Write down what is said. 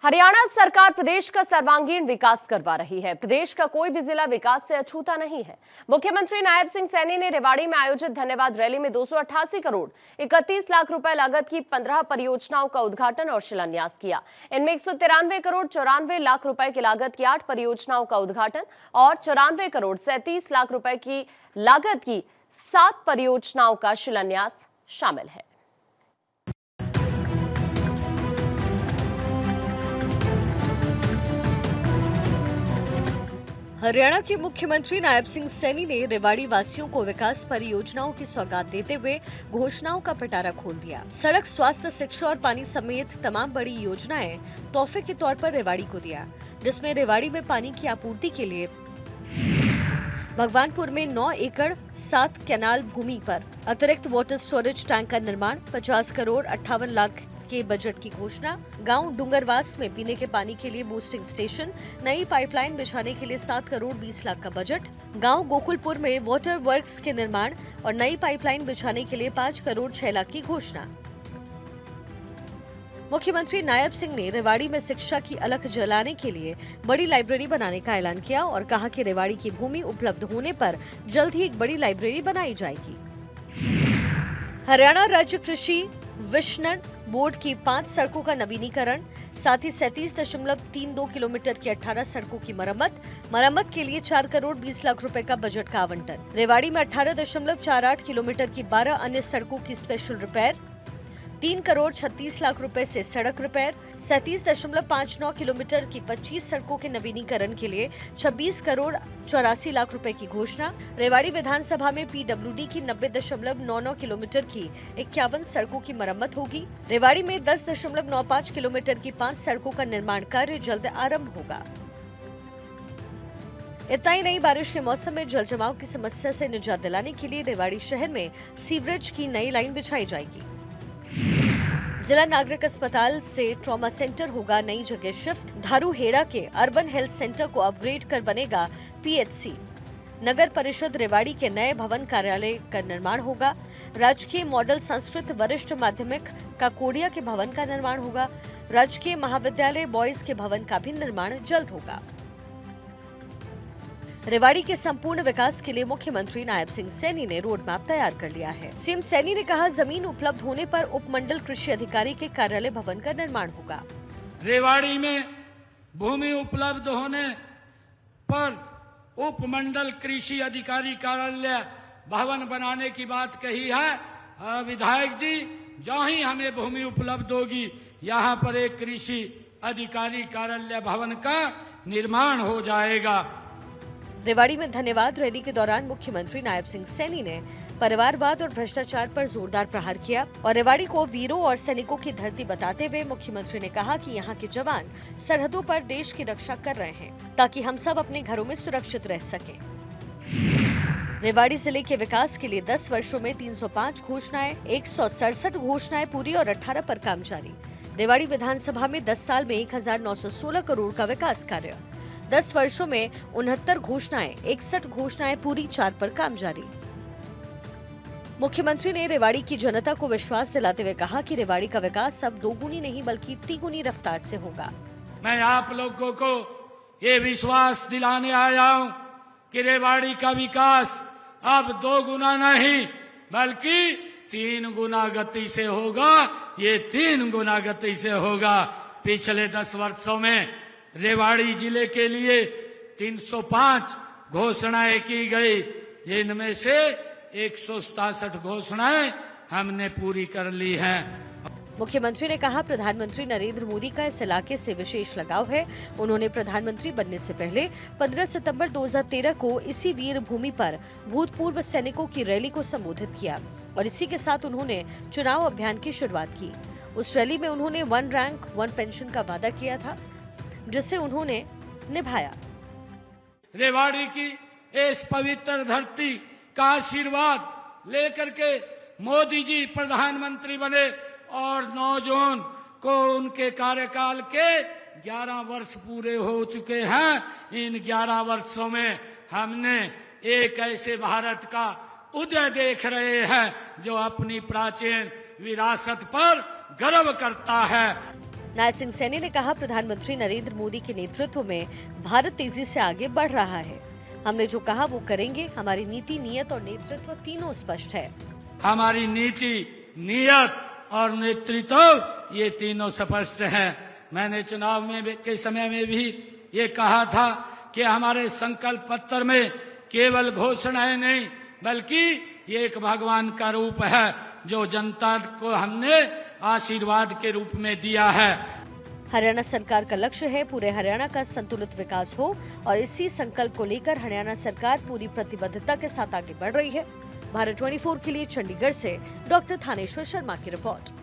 हरियाणा सरकार प्रदेश का सर्वांगीण विकास करवा रही है। प्रदेश का कोई भी जिला विकास से अछूता नहीं है। मुख्यमंत्री नायब सिंह सैनी ने रेवाड़ी में आयोजित धन्यवाद रैली में 288 करोड़ 31 लाख रुपए लागत की 15 परियोजनाओं का उद्घाटन और शिलान्यास किया। इनमें 193 करोड़ 94 लाख रुपए की लागत की 8 परियोजनाओं का उद्घाटन और 94 करोड़ 37 लाख रुपए की लागत की 7 परियोजनाओं का शिलान्यास शामिल है। हरियाणा के मुख्यमंत्री नायब सिंह सैनी ने रेवाड़ी वासियों को विकास परियोजनाओं की सौगात देते हुए घोषणाओं का पिटारा खोल दिया। सड़क, स्वास्थ्य, शिक्षा और पानी समेत तमाम बड़ी योजनाएं तोहफे के तौर पर रेवाड़ी को दिया, जिसमें रेवाड़ी में पानी की आपूर्ति के लिए भगवानपुर में 9 एकड़ 7 कैनाल भूमि पर अतिरिक्त वाटर स्टोरेज टैंक का निर्माण, 50 करोड़ 58 लाख के बजट की घोषणा, गांव डूंगरवास में पीने के पानी के लिए बूस्टिंग स्टेशन, नई पाइपलाइन बिछाने के लिए 7 करोड़ 20 लाख का बजट, गांव गोकुलपुर में वाटर वर्क्स के निर्माण और नई पाइपलाइन बिछाने के लिए 5 करोड़ 6 लाख की घोषणा। मुख्यमंत्री नायब सिंह ने रेवाड़ी में शिक्षा की अलख जलाने के लिए बड़ी लाइब्रेरी बनाने का ऐलान किया और कहा कि रेवाड़ी की भूमि उपलब्ध होने पर जल्द ही एक बड़ी लाइब्रेरी बनाई जाएगी। हरियाणा राज्य कृषि विपणन बोर्ड की 5 सड़कों का नवीनीकरण, साथ ही 37.32 किलोमीटर की 18 सड़कों की मरम्मत के लिए 4 करोड़ 20 लाख रुपए का बजट का आवंटन। रेवाड़ी में 18.48 किलोमीटर की 12 अन्य सड़कों की स्पेशल रिपेयर, 3 करोड़ 36 लाख रुपए से सड़क रिपेयर, 37.59 किलोमीटर की 25 सड़कों के नवीनीकरण के लिए 26 करोड़ 84 लाख रुपए की घोषणा। रेवाड़ी विधानसभा में पीडब्ल्यूडी की 90.99 किलोमीटर की 51 सड़कों की मरम्मत होगी। रेवाड़ी में 10.95 किलोमीटर की 5 सड़कों का निर्माण कार्य जल्द आरंभ होगा। इतना ही नहीं, बारिश के मौसम में जल जमाव की समस्या से निजात दिलाने के लिए रेवाड़ी शहर में सीवरेज की नई लाइन बिछाई जाएगी। जिला नागरिक अस्पताल से ट्रॉमा सेंटर होगा नई जगह शिफ्ट। धारूहेड़ा के अर्बन हेल्थ सेंटर को अपग्रेड कर बनेगा पीएचसी। नगर परिषद रेवाड़ी के नए भवन कार्यालय का निर्माण होगा। राजकीय मॉडल संस्कृत वरिष्ठ माध्यमिक काकोडिया के भवन का निर्माण होगा। राजकीय महाविद्यालय बॉयज के भवन का भी निर्माण जल्द होगा। रेवाड़ी के संपूर्ण विकास के लिए मुख्यमंत्री नायब सिंह सैनी ने रोड मैप तैयार कर लिया है। सीएम सैनी ने कहा, जमीन उपलब्ध होने पर उपमंडल कृषि अधिकारी के कार्यालय भवन का निर्माण होगा। रेवाड़ी में भूमि उपलब्ध होने पर उपमंडल कृषि अधिकारी कार्यालय भवन बनाने की बात कही है। विधायक जी, जो ही हमें भूमि उपलब्ध होगी, यहाँ पर एक कृषि अधिकारी कार्यालय भवन का निर्माण हो जाएगा। रेवाड़ी में धन्यवाद रैली के दौरान मुख्यमंत्री नायब सिंह सैनी ने परिवारवाद और भ्रष्टाचार पर जोरदार प्रहार किया और रेवाड़ी को वीरों और सैनिकों की धरती बताते हुए मुख्यमंत्री ने कहा कि यहाँ के जवान सरहदों पर देश की रक्षा कर रहे हैं ताकि हम सब अपने घरों में सुरक्षित रह सकें। रेवाड़ी जिले के विकास के लिए 10 वर्षों में 305 घोषणाएं, 167 घोषणाएं पूरी और 18 पर काम जारी। रेवाड़ी विधानसभा में 10 साल में 1916 करोड़ का विकास कार्य, 10 वर्षों में 69 घोषणाएं, 61 घोषणाएं पूरी, 4 पर काम जारी। मुख्यमंत्री ने रेवाड़ी की जनता को विश्वास दिलाते हुए कहा कि रेवाड़ी का विकास अब दोगुनी नहीं बल्कि तिगुनी रफ्तार से होगा। मैं आप लोगों को ये विश्वास दिलाने आया हूं कि रेवाड़ी का विकास अब 2 गुना नहीं बल्कि 3 गुना गति से होगा। ये 3 गुना गति से होगा। पिछले 10 वर्षों में रेवाड़ी जिले के लिए 305 घोषणाएं की गई, जिनमें से 167 घोषणाएं हमने पूरी कर ली हैं। मुख्यमंत्री ने कहा, प्रधानमंत्री नरेंद्र मोदी का इस इलाके से विशेष लगाव है। उन्होंने प्रधानमंत्री बनने से पहले 15 सितंबर 2013 को इसी वीर भूमि पर भूतपूर्व सैनिकों की रैली को संबोधित किया और इसी के साथ उन्होंने चुनाव अभियान की शुरुआत की। उस रैली में उन्होंने 1 रैंक 1 पेंशन का वादा किया था, जिसे उन्होंने निभाया। रेवाड़ी की इस पवित्र धरती का आशीर्वाद लेकर के मोदी जी प्रधानमंत्री बने और 9 जून को उनके कार्यकाल के 11 वर्ष पूरे हो चुके हैं। इन 11 वर्षों में हमने एक ऐसे भारत का उदय देख रहे हैं जो अपनी प्राचीन विरासत पर गर्व करता है। नायब सिंह सैनी ने कहा, प्रधानमंत्री नरेंद्र मोदी के नेतृत्व में भारत तेजी से आगे बढ़ रहा है। हमने जो कहा वो करेंगे। हमारी नीति, नियत और नेतृत्व तीनों स्पष्ट है। हमारी नीति, नियत और नेतृत्व ये तीनों स्पष्ट हैं। मैंने चुनाव में के समय में भी ये कहा था कि हमारे संकल्प पत्र में केवल घोषणाएं नहीं बल्कि ये एक भगवान का रूप है जो जनता को हमने आशीर्वाद के रूप में दिया है। हरियाणा सरकार का लक्ष्य है पूरे हरियाणा का संतुलित विकास हो और इसी संकल्प को लेकर हरियाणा सरकार पूरी प्रतिबद्धता के साथ आगे बढ़ रही है। भारत 24 के लिए चंडीगढ़ से डॉक्टर थानेश्वर शर्मा की रिपोर्ट।